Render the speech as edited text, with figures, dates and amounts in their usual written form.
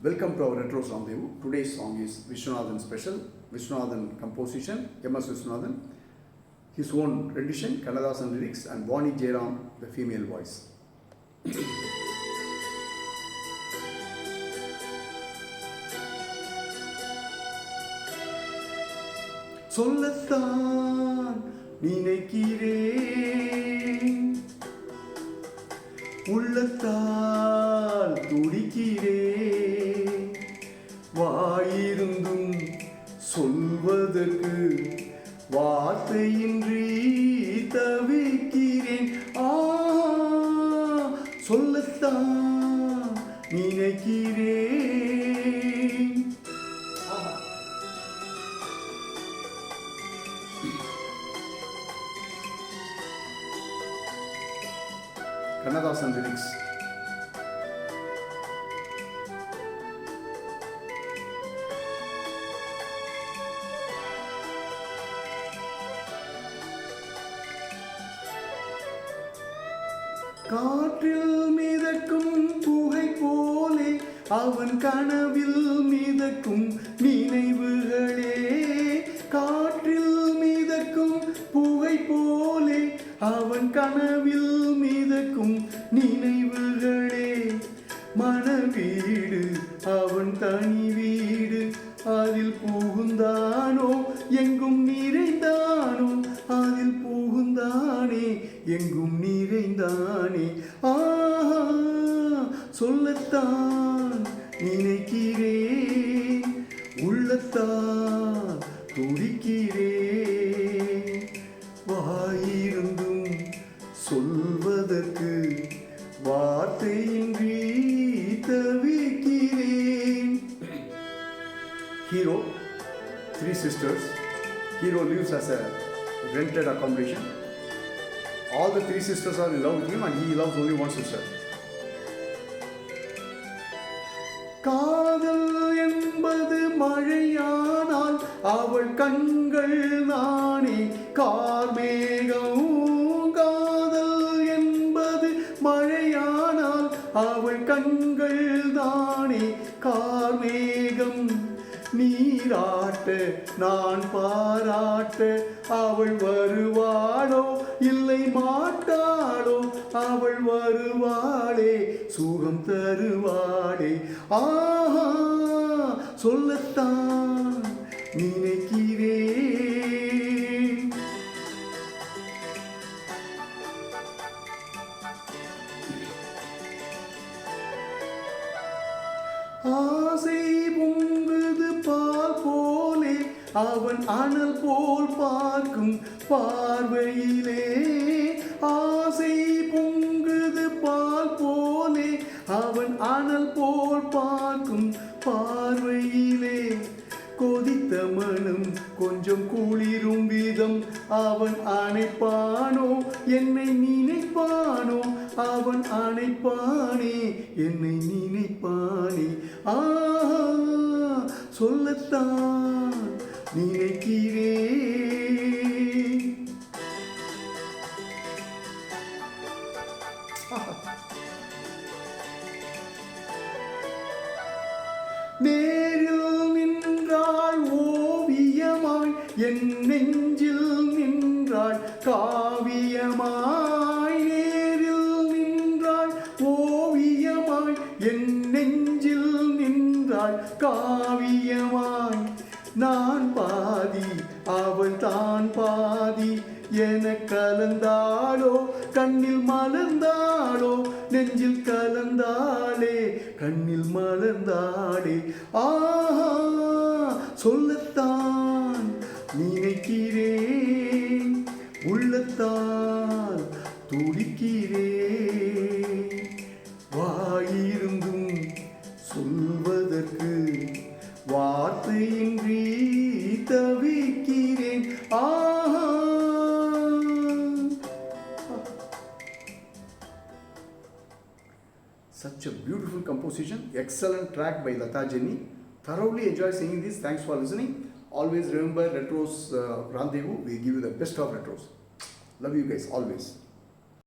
Welcome to our Retro Rendezvous. Today's song is Vishwanathan special, Vishwanathan composition, M.S. Vishwanathan, his own rendition, Kannadasan lyrics, and Vani Jairam, the female voice. சொல்லத்தான் நினைக்கிறேன், உள்ளத்தால் துடிக்கிறேன், வாயிருந்தும் சொல்வதற்கு வார்த்தையின்றி தவிக்கிறேன். சொல்லத்தான் நினைக்கிறேன். Kannadasan lyrics. காற்றில் மிதக்கும் புகை போலே அவன் கனவில் மிதக்கும் நினைவுகளே, காற்றில் மிதக்கும் புகை போலே அவன் கனவில் மிதக்கும் நினைவுகளே, மனவீடு அவன் தனி வீடு, அதில் புகுந்தானோ எங்கும் நிறைந்தானோ, அதில் புகுந்தானே எங்கும் நிறைந்தானே. சொல்லத்தான் நினைக்கிறேன், உள்ளத்தான் துடிக்கிறேன், வாயிருந்தும் சொல்வதற்கு வார்த்தையின்றி தவிக்கிறேன். Hero, three sisters. Hero lives as a rented accommodation. All the three sisters are in love with him and he loves only one sister. காதல் என்பது மழையானால் அவள் கண்கள் நானே கார்மேகம், காதல் என்பது மழையானால் அவள் கண்கள் தானே கார்மேகம், நீராட்ட நான் பாராட்ட அவள் வருவாளோ இல்லை மாட்டாளோ, அவள் வருவாளே சுகம் தருவாளே. சொல்லத்தான் நினைக்கிறேன். ஆசை பொங்குது பால் போலே அவன் அனல் போல் பார்க்கும் பார்வையிலே, ஆசை பொங்குது பால் போலே அவன் அனல் போல் பார்க்கும் பார்வையிலே, கொதித்த மனம் கொஞ்சம் குளிரும் விதம் அவன் அணைப்பானோ என்னை நினைப்பானோ, அவன் அணைப்பானே என்னை நினைப்பானே. சொல்லத்தான் நினைக்கிறேன். நேரில் நின்றாள் ஓவியமாய், என் நெஞ்சில் நின்றாள் காவியமாய், நேரில் நின்றாள் ஓவியமாய், என் நெஞ்சில் நின்றாள் காவியமாய், நான் பாதி அவள் தான் பாதி என கலந்தாளோ கண்ணில் மலர்ந்தாளோ, நெஞ்சில் கலந்தாளே கண்ணில் மலர்ந்தாளே. சொல்லத்தான் நினைக்கிறேன், உள்ளத்தால் துடிக்கிறேன், வாயிருந்தும் சொல்வதற்கு வார்த்தையின்றி தவிக்கிறேன். Such a beautiful composition, excellent track by Lata Jenny. Thoroughly enjoy singing this. Thanks for listening. Always remember Retro's Rendezvous. We give you the best of retros. Love you guys always.